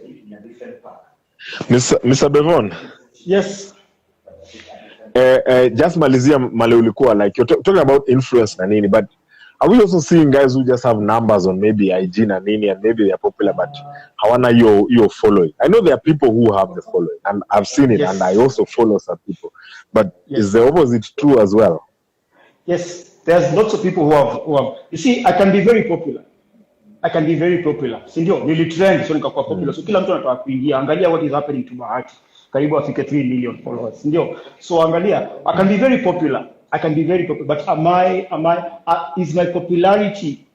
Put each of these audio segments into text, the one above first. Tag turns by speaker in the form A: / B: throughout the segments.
A: in a different park.
B: Mr. Bevon.
A: Yes.
B: Just malizia male ulikuwa, like you're talking about influence na nini, but are we also seeing guys who just have numbers on maybe IG na nini, and maybe they're popular but hawana your following? I know there are people who have the following, and I've seen it, and I also follow some people, but is the opposite true as well?
A: Yes, there's lots of people who have. You see, I can be very popular. Si ndio? Nilitrend so nikakuwa popular. So kila mtu anataka kuingia. Angalia what is happening to Bahati. Karibu afike 3 million followers. Ndio? So angalia, I can be very popular, but is my popularity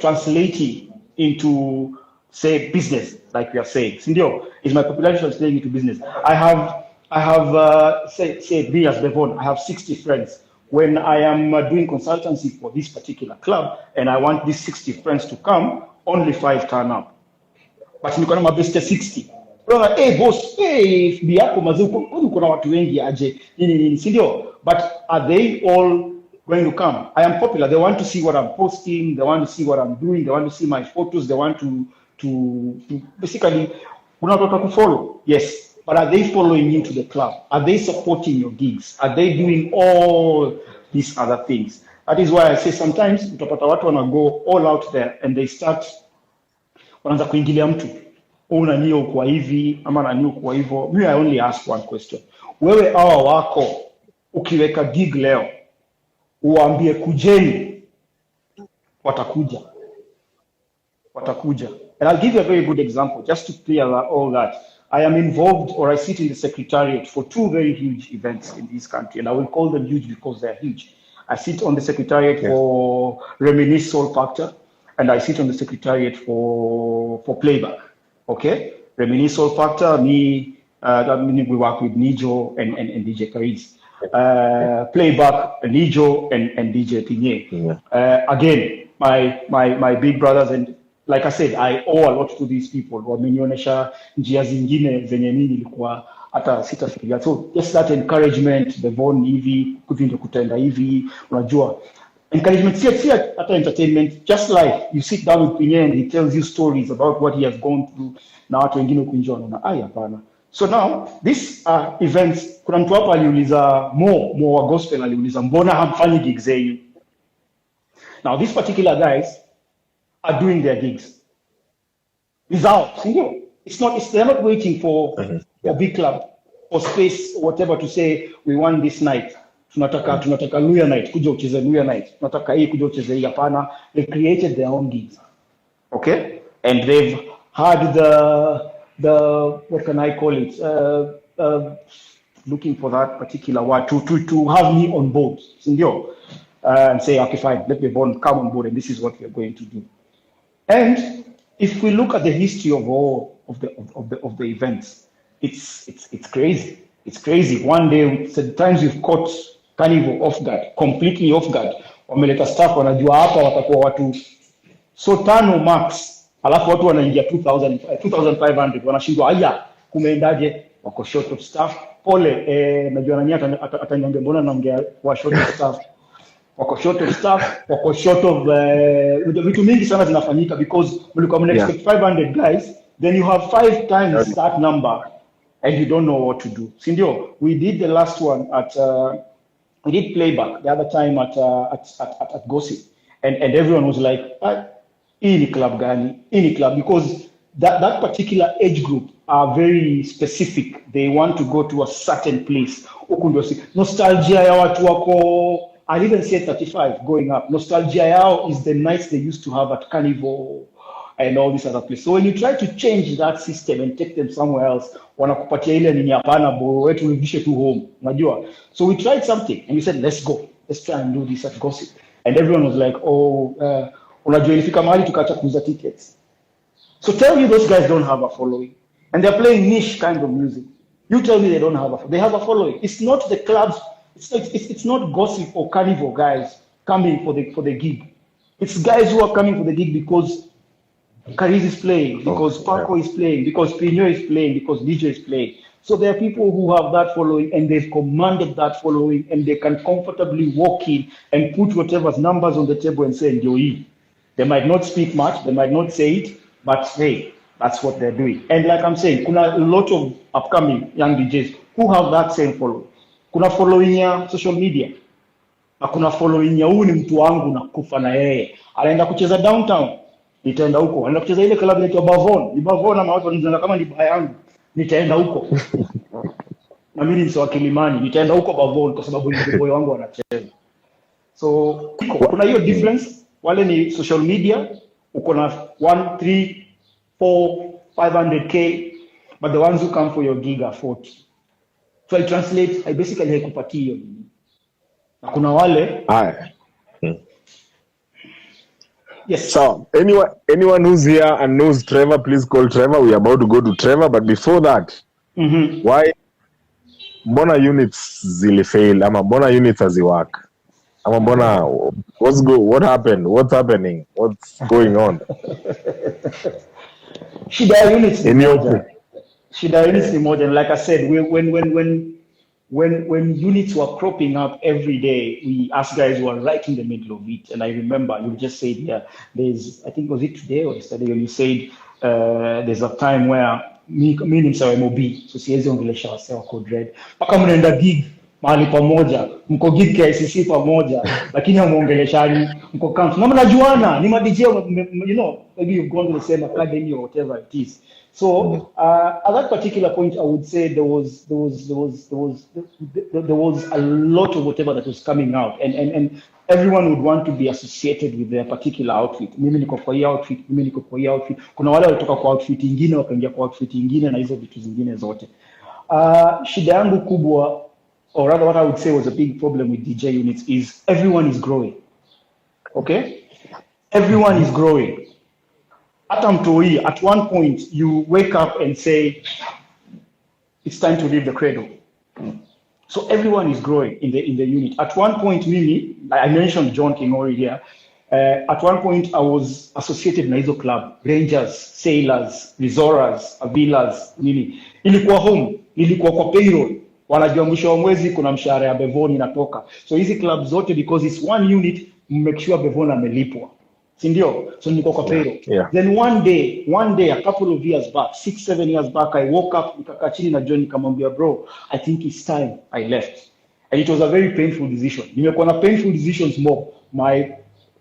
A: translating into, say, business, like we are saying? Ndio? Is my popularity translating into business? I have say me as Bevon, I have 60 friends. When I am doing consultancy for this particular club and I want these 60 friends to come, only 5 turn up. But niko na mabeste 60. Unaona, boss, FB yako mazuko, uko na watu wengi aje. Nini, si ndio? But are they all going to come? I am popular. They want to see what I'm posting, they want to see what I'm doing, they want to see my photos, they want to basically unataka to follow. Yes. But are they following you to the club? Are they supporting your gigs? Are they doing all these other things? That is why I say sometimes utapata watu wana go all out there and they start wanaanza kuingilia mtu. Una nio kwa hivi ama na nio kwa hivyo. Me, I only ask one question. Wewe hawa wako ukiweka gig leo uambie kujeni, watakuja. And I'll give you a very good example just to clear all that. I am involved, or I sit in the secretariat for 2 very huge events in this country, and I will call them huge because they're huge. I sit on the secretariat for Reminisce Soul Factor, and I sit on the secretariat for Playback. Okay, Reminisce Soul Factor, we work with Nijo and DJ Karis. Playback, Nijo and DJ Pinye. Again, my big brothers, and like I said, I owe a lot to these people. Wamenionyesha njia zingine zenye mimi nilikuwa hata sitafikiria. So just that encouragement, the Von hivi, kutenda hivi, unajua. Encouragement, see hata entertainment, just like you sit down with Pinye and he tells you stories about what he has gone through, na watu wengine kuenjoy na hapana. So now, these events, kuna mtu hapa aliuliza more wa gospel aliuliza, mbona hamfanyi gigs zenyu? Now, these particular guys are doing their gigs. It's out. They're not waiting for a big club or space or whatever to say we want this night. Tunataka Luya night, kuja ucheze Luya night. Tunataka hii kuja ucheze hii, hapana. They created their own gigs. Okay? And they've had the what can I call it? Looking for that particular word to have me on board. And say, okay, fine, let me come on board, and this is what we are going to do. And if we look at the history of all of the events, it's crazy. It's crazy. One day, sometimes we've caught Carnival off guard, completely off guard. Wameleta staff wanajua hapa watakuwa watu so 5 max, alafu watu wanaingia 2500 wanashindwa haya kumeendaje, wako short of staff. Pole najua nani ataniambia mbona naongea kwa short of staff. Wako short of staff, wako short of vitu mingi sana zinafanyika because mlikuwa mna expect 500 guys, then you have 5 times that number and you don't know what to do. Sindio, we did the last one we did Playback the other time at Gossip, and everyone was like, any club gani, any club, because that particular age group are very specific. They want to go to a certain place. Nostalgia ya watu wako, I'll even say 35 going up. Nostalgia yao is the nights they used to have at Carnival and all these other places. So when you try to change that system and take them somewhere else, wanakupatia ile nini hapana bo wetu urudishe tu home. Unajua? So we tried something and we said let's go. Let's try and do this at Gossip. And everyone was like, unajua ilifika mahali tukaacha kuuza tickets. So tell me those guys don't have a following and they're playing niche kind of music. You tell me they don't have they have a following. It's not the clubs. It's not Gossip or Carnival guys coming for the gig. It's guys who are coming for the gig because Karis is playing, because Paco is playing, because Pino is playing, because DJ is playing. So there are people who have that following and they've commanded that following and they can comfortably walk in and put whatever's numbers on the table and say, enjoy. They might not speak much, they might not say it, but hey, That's what they're doing. And like I'm saying, kuna a lot of upcoming young DJs who have that same following. Kuna following ya social media. Na kuna following ya huyu ni mtu wangu na kufa na yeye. Anaenda kucheza downtown, nitaenda huko. Anaenda kucheza ile club inaitwa Bavon. Ni Bavon na watu wanaanza kama ni baya yangu. Nitaenda huko. Na mimi ni mswa Kilimani, nitaenda huko Bavon kwa sababu ni boy wangu anacheza. So kuna hiyo difference. Wale ni social media, uko na 1 3 4 500k, but the ones who come for your gig are 40. So I translate, I basically haikupatia hiyo. Na kuna wale yes.
B: So anyone who's here and knows Trevor, please call Trevor. We are about to go to Trevor, but before that, why mbona units zilifail ama mbona units haziwork ama mbona what happened, what's happening, what's going on?
A: Shida ya units ni moja. Shida ya units ni moja. Like I said, when units were cropping up every day, we us guys were right in the middle of it. And I remember you just said here, there's, I think was it today or yesterday, you said there's a time where me ni msawa MOB, so siwezi ongelesha wase wako dread. Paka mnaenda gig mahali pamoja, mko gig KICC pamoja, lakini hamuongeleshani, mko camp. Na mnajuana, ni ma DJ, you know, maybe you've gone to the same academy or whatever it is. So at that particular point, I would say there was a lot of whatever that was coming out, and everyone would want to be associated with their particular outfit. Mimi niko kwa hii outfit, mimi niko kwa hii outfit. Kuna wale walitoka kwa outfit nyingine wakaingia kwa outfit nyingine na hizo vitu zingine zote. Shida yangu kubwa, or rather what I would say was a big problem with DJ units, is everyone is growing. Okay? Everyone is growing. At one point, you wake up and say, it's time to leave the cradle. So everyone is growing in the unit. At one point, Mimi, I mentioned John Kingori here. At one point, I was associated na hizo club, Rangers, Sailors, Resorters, Avilas, nini. Ilikuwa home, ilikuwa kwa payroll. Wanajua mwisho wa mwezi kuna mshahara ya Bevon inatoka. So hizi club zote, because it's one unit, make sure Bevon amelipwa. Sindio? So niko kwa payroll.
B: Yeah.
A: Then one day, a couple of years back, 6-7 years back, I woke up, nikakaa chini na John nikamwambia, bro, I think it's time I left. And it was a very painful decision. Nimekuwa na painful decisions more.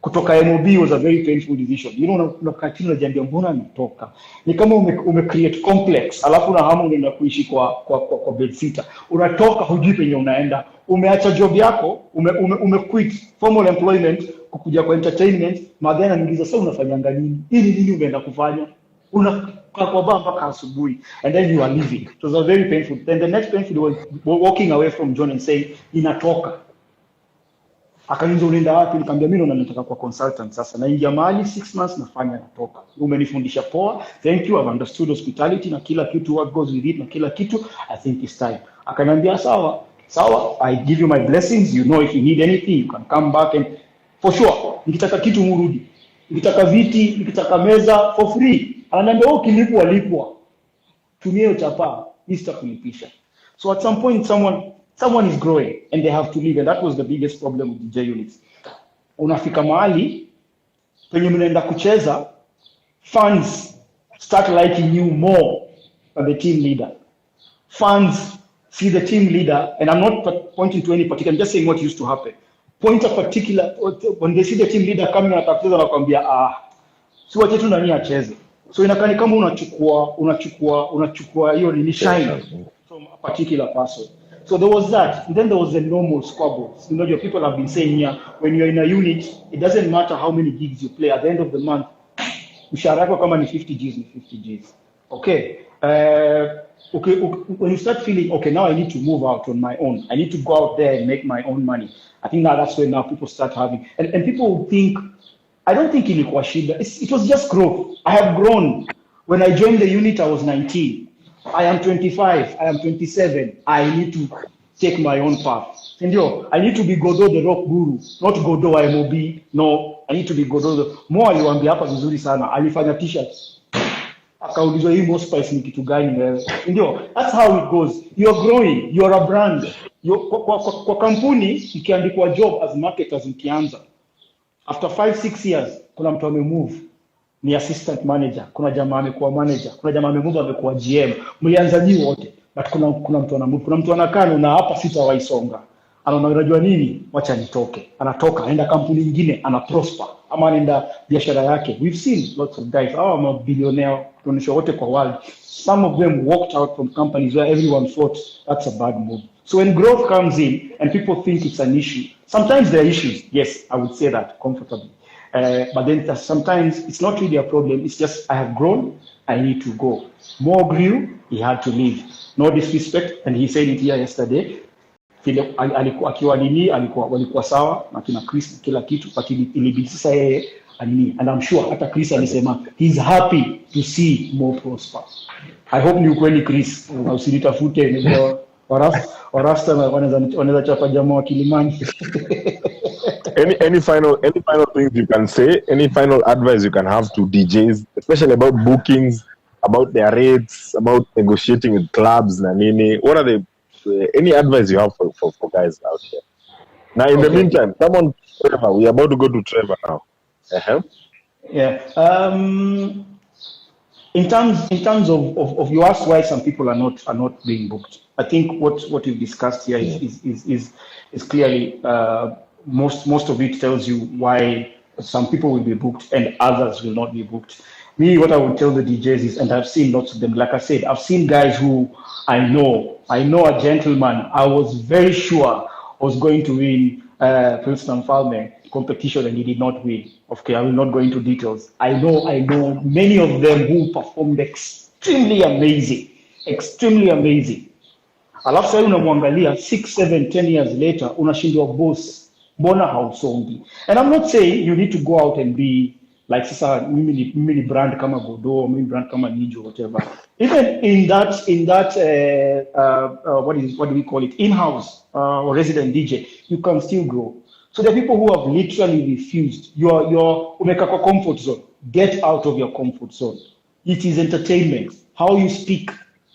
A: Kutoka MOB was a very painful decision. You know, unakaa chini unajiambia mbona nitoka. Ni kama ume-create complex, alafu na hamu unaenda kuishi kwa bedsitter. Unatoka hujui penye unaenda. Umeacha job yako, ume-quit formal employment, kukuja kwa entertainment, madhana niuliza sasa unafanyanga nini? Nini umeenda kufanya? Unakaa kwa bar mpaka asubuhi, and then you are leaving. It was a very painful. Then the next painful was walking away from John and saying, ninatoka. Akaniuliza unaenda wapi? Nikamwambia mimi nataka kwa consultant sasa. Naingia mahali 6 months nafanya natoka. Umenifundisha poa. Thank you. I've understood hospitality na kila kitu what goes with it na kila kitu. I think it's time. Akaniambia sawa. I give you my blessings. You know if you need anything you can come back and for sure. Nikitaka kitu murudi. Nikitaka viti, nikitaka meza for free. Ananiambia lipwa. Tumia hiyo chapa, sitakulipisha. So at some point someone is growing and they have to leave, and that was the biggest problem with DJ units. Unafika mahali penye mnaenda kucheza, fans start liking you more than the team leader. Fans see the team leader, and I'm not pointing to any particular, I'm just saying what used to happen. Point a particular, when they see the team leader coming na kucheza na kuambia si wache tu nani acheze. So inakani kama unachukua hiyo ni shine from a particular person. So there was that. And then there was the normal squabbles. You know, your people have been saying here, when you're in a unit, it doesn't matter how many gigs you play. At the end of the month, mshahara yako kama ni 50 Gs, ni 50 Gs. Okay. When you start feeling, okay, now I need to move out on my own. I need to go out there and make my own money. I think that's when now people start having, and people will think, I don't think ilikuwa shida. It was just growth. I have grown. When I joined the unit, I was 19. I am 25. I am 27. I need to take my own path. Sindio, I need to be Godot the rock guru, not Godot MOB. No, I need to be Godot. Mo aliwaambia hapa vizuri sana. Alifanya t-shirts. Akaulizwa hii Mo Spice ni kitu gani wewe? Sindio, that's how it goes. You're growing. You're a brand. Kwa kampuni ikiandikwa job as marketers mkianza. After 5-6 years, kuna mtu amemove. ni assistant manager, kuna jamaa amekuwa manager, kuna jamaa amekuwa amekuwa GM, mlianza nyinyi wote, but kuna mtu anamudu, kuna mtu anakaa na hapa sitawahi songa, anaona unajua nini, wacha nitoke, anatoka anaenda kampuni nyingine, ana prosper ama anaenda biashara yake. We've seen lots of guys ama billionaire tunaonyesha wote kwa world, some of them walked out from companies where everyone thought that's a bad move. So when growth comes in and people think it's an issue, sometimes there are issues, yes, I would say that comfortably. But then sometimes it's not really a problem. It's just I have grown, I need to go. Mo grew, he had to leave. No disrespect, and he said it here yesterday. Akiwa nini walikuwa sawa na kina Chris kila kitu, but ilibidi sasa yeye anini, and I'm sure hata Chris alisema he's happy to see more prosper. I hope ni ukweli Chris, usinitafute ndio warasta wanaweza chapa jamaa wa Kilimani.
B: Any final things you can say, any final advice you can have to DJs, especially about bookings, about their rates, about negotiating with clubs na nini? What are the any advice you have for guys out here? Now in the meantime, come on Trevor, we are about to go to Trevor now.
A: Yeah. In terms of you asked why some people are not being booked. I think what you've discussed here is clearly most of it tells you why some people will be booked and others will not be booked. Me, what I would tell the DJs is, and I've seen lots of them, like I said, I've seen guys who I know a gentleman, I was very sure was going to win Princeton Falme competition and he did not win. Okay, I will not go into details. I know many of them who performed extremely amazing. Alafu sasa unamwangalia 6, 7, 10 years later unashindwa boss, mbona hausongi? And I'm not saying you need to go out and be like sasa mimi ni brand kama Godot, mimi brand kama Nijo, whatever. Even in that what do we call it, in-house or resident DJ, you can still grow. So there are people who have literally refused. You're umeka kwa comfort zone. Get out of your comfort zone. It is entertainment. How you speak,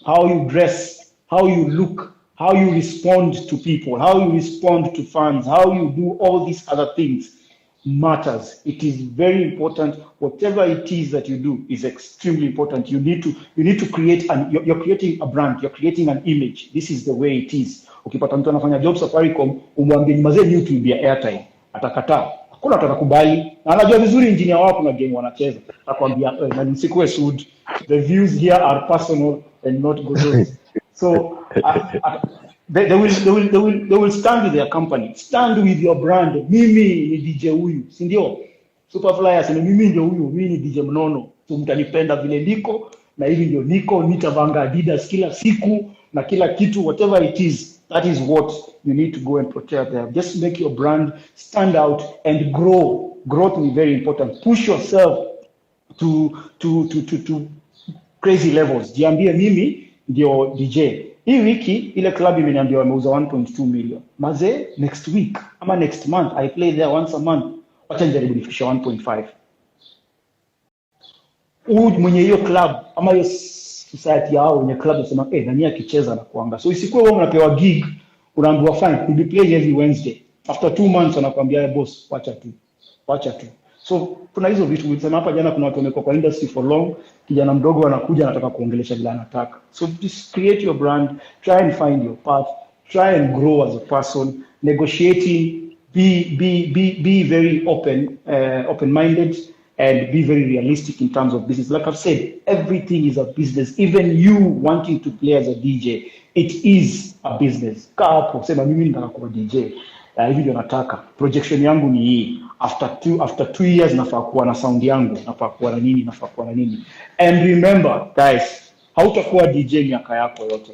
A: how you dress, how you look, how you respond to people, how you respond to fans, how you do all these other things matters. It is very important. Whatever it is that you do is extremely important. You need to create you're creating a brand, you're creating an image. This is the way it is. Ukipata mtu anafanya job Safaricom, umwambie mazee YouTube ya airtime, atakataa. Hakuna atakubali. Na anajua vizuri engineer wako na game wanacheza. Atakwambia na nisikuwe sued. The views here are personal and not good. So they will stand with their company. Stand with your brand. Mimi ni DJ huyu, si ndio? Superflyers ni mimi ndio huyu, mimi ni DJ Mnono. Mtanipenda vile niko na hivi ndio niko, nitavanga Adidas kila siku na kila kitu, whatever it is. That is what you need to go and protect there. Just make your brand stand out and grow. Growth is very important. Push yourself to crazy levels. Jiambie mimi ndio DJ. Hii wiki ile club imeniambia wameuza 1.2 million. Maze next week ama next month I play there once a month. Wacha nijaribu nifikisha 1.5. Mwenye hiyo club ama hiyo society yao wenye club nasema nani akicheza na kuanga. So isikuwe wewe unapewa gig unaambiwa fine we'll be playing every Wednesday. After 2 months wanakuambia boss wacha tu. So kuna hizo vitu nilisema hapa jana, kuna watu wamekuwa kwa industry for long, kijana mdogo anakuja anataka kuongelesha bila anataka. So just create your brand, try and find your path, try and grow as a person, negotiating, be very open-minded and be very realistic in terms of business. Like I've said, everything is a business. Even you wanting to play as a DJ, it is a business. Kaa hapo sema mimi nataka kuwa DJ. Hivi ndio nataka. Projection yangu ni hii. After 2 years nafaa kuwa na sound yangu, nafaa kuwa na nini. And remember guys, hautakuwa DJ miaka yako yote.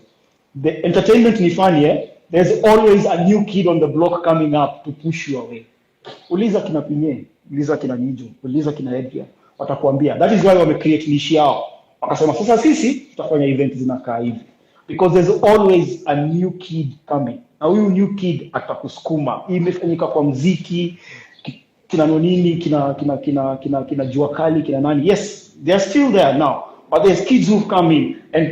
A: The entertainment ni funny, there's always a new kid on the block coming up to push you away. Uliza kina Pinye, uliza kina Nijo, uliza kina Edgar, watakwambia. That is why wame create niche yao. Wakasema sasa sisi tutafanya event zinakaa hivi. Because there's always a new kid coming. Na huyu new kid atakusukuma. Hii imefanyika kwa muziki, kina nonini, kina jua kali, kina nani. Yes, they are still there now. But there's kids who've come in and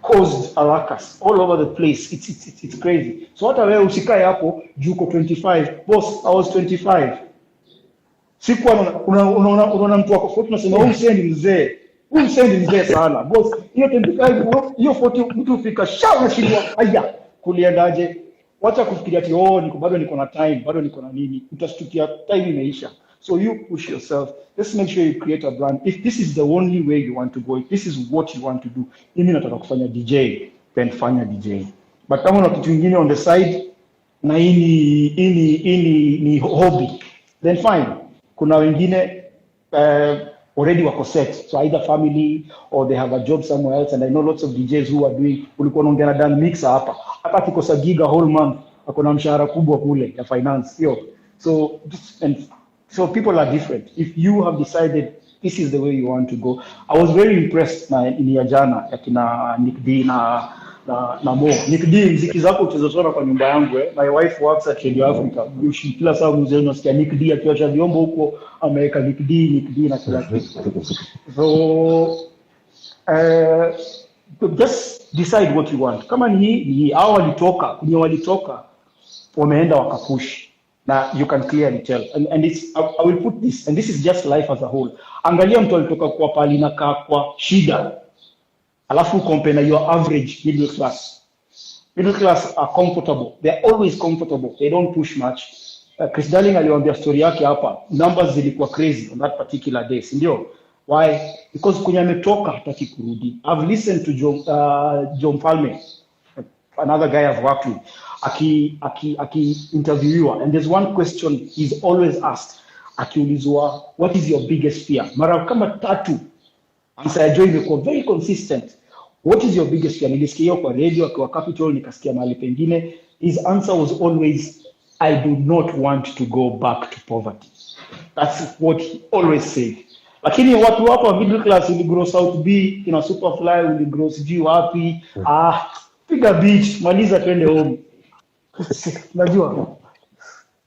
A: caused a ruckus all over the place. It's crazy. So hata wewe usikae hapo juu uko 25. Boss, I was 25. Sikuwa unaona mtu wako 40 unasema huyu msendi mzee. Huyu msendi mzee sana. Boss, hiyo 25 hiyo 40 mtu ufika shawa shindwa. Haya, kuliendaje? Wacha kufikiria ati niko bado niko na time, bado niko na nini. Utashtukia time imeisha. So you push yourself. Just make sure you create a brand. If this is the only way you want to go, if this is what you want to do, mimi nataka kufanya DJ, then fanya DJ. But kama una kitu kingine on the side na hii ni hobby, then fine. Kuna wengine already wako set, so either family or they have a job somewhere else, and I know lots of DJs who are doing, ulikuwa unaongea na Dan Mixer hapa, hata kikosa giga whole month akona mshahara kubwa kule ya finance hiyo. So people are different. If you have decided this is the way you want to go, I was very impressed na ya jana yakina Nick D na Mo. Nick D, mziki zako utazosona kwa nyumba yangu My wife works at Radio Africa. Kila saa mzee unasikia Nick D akiosha vyombo huko ameweka Nick D na kila kitu. So just decide what you want. Kama ni hao walitoka wameenda wakapush. Now you can clearly tell, and it's I will put this, and this is just life as a whole. Angalia mtu alitoka kwa pali na kwa shida, alafu compare na your average middle class. Middle class are comfortable. They are always comfortable. They don't push much. Chris Darling aliwaambia story yake hapa. Numbers zilikuwa crazy on that particular day, si ndio? Why? Because kwenye ametoka hataki kurudi. I've listened to John Palme, another guy I've worked with. Aki interviewer, and there's one question he's always asked. Akiulizwa, what is your biggest fear? Mara kama tatu. Answer ya Joy imekuwa very consistent. What is your biggest fear? Nilisikia kwa radio kwa Capital, nikasikia mahali pengine. His answer was always, I do not want to go back to poverty. That's what he always said. Lakini watu hapa middle class will grow South B, kina Superfly will grow sijui wapi. Piga beach, maliza twende home. Najua.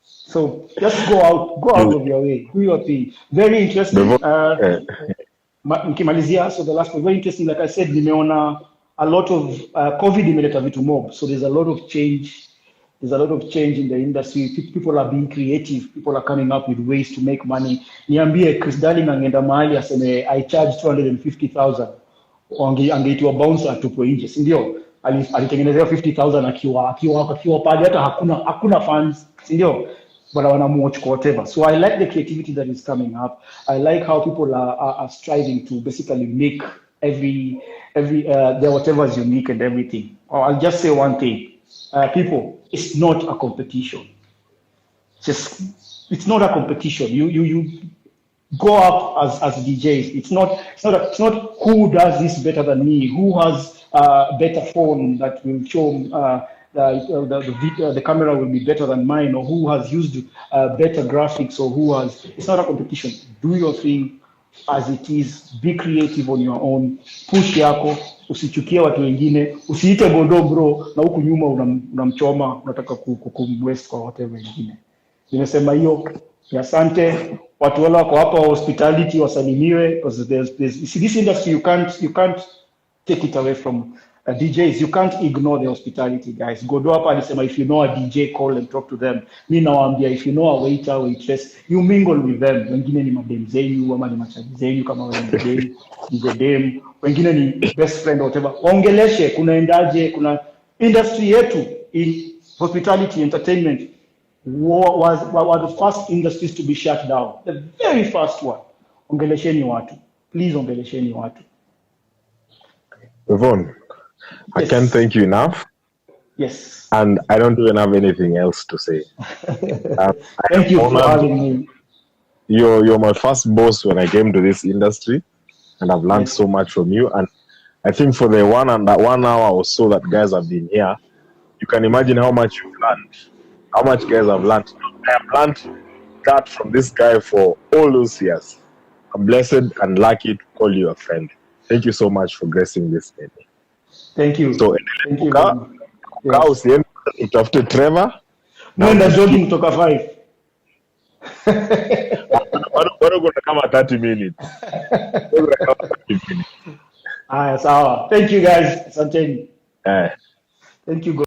A: So just go out of your way. Do your thing. Very interesting. Nikimalizia, so the last one, very interesting. Like I said, nimeona a lot of COVID imeleta vitu mob. So there's a lot of change. There's a lot of change in the industry. People are being creative. People are coming up with ways to make money. Niambie Chris Darling angeenda mahali aseme I charge 250,000. Angeitwa bouncer atupo nje, si ndio? Alitengenezea 50,000 akiwa pale hata hakuna fans, si ndio? But I want to watch whatever. So I like the creativity that is coming up. I like how people are striving to basically make every their whatever is unique and everything. I'll just say one thing. People, it's not a competition. It's not a competition. You go up as DJs. It's not who does this better than me, who has a better phone that will show the camera will be better than mine, or who has used better graphics, or who has. It's not a competition. Do your thing as it is. Be creative on your own. Push yako. Usichukie watu wengine. Usiite bondo bro na huku nyuma unamchoma unataka kumwest kwa whatever wengine. Nimesema hiyo. Asante. Watu wale wako hapa hospitality wasalimiwe, because this industry you can't take it away from DJs. You can't ignore the hospitality guys. Godo hapa alisema if you know a DJ, call and talk to them. Mimi nawaambia if you know a waiter, waitress, you mingle with them. Wengine ni madem zenu ama ni machaji zenu kama wewe ni dem, wengine ni best friend or whatever. Waongeleshe kunaendaje, kuna industry yetu in hospitality entertainment was the first industries to be shut down. The very first one. Ongelesheni watu. Please ongelesheni watu.
B: Yvonne, I can't thank you enough.
A: Yes.
B: And I don't even have anything else to say.
A: Thank you for having me.
B: You're my first boss when I came to this industry, and I've learned so much from you. And I think for the 1 hour or so that guys have been here, you can imagine how much you've learned, how much guys have learned. I have learned that from this guy for all those years. I'm blessed and lucky to call you a friend. Thank you so much for gracing this day.
A: Thank you.
B: So, usiende utafute Trevor.
A: Nenda jogging kutoka 5.
B: Bado kuna kama 30 minutes.
A: Sawa. Thank you guys. Asanteni.
B: Thank
A: you.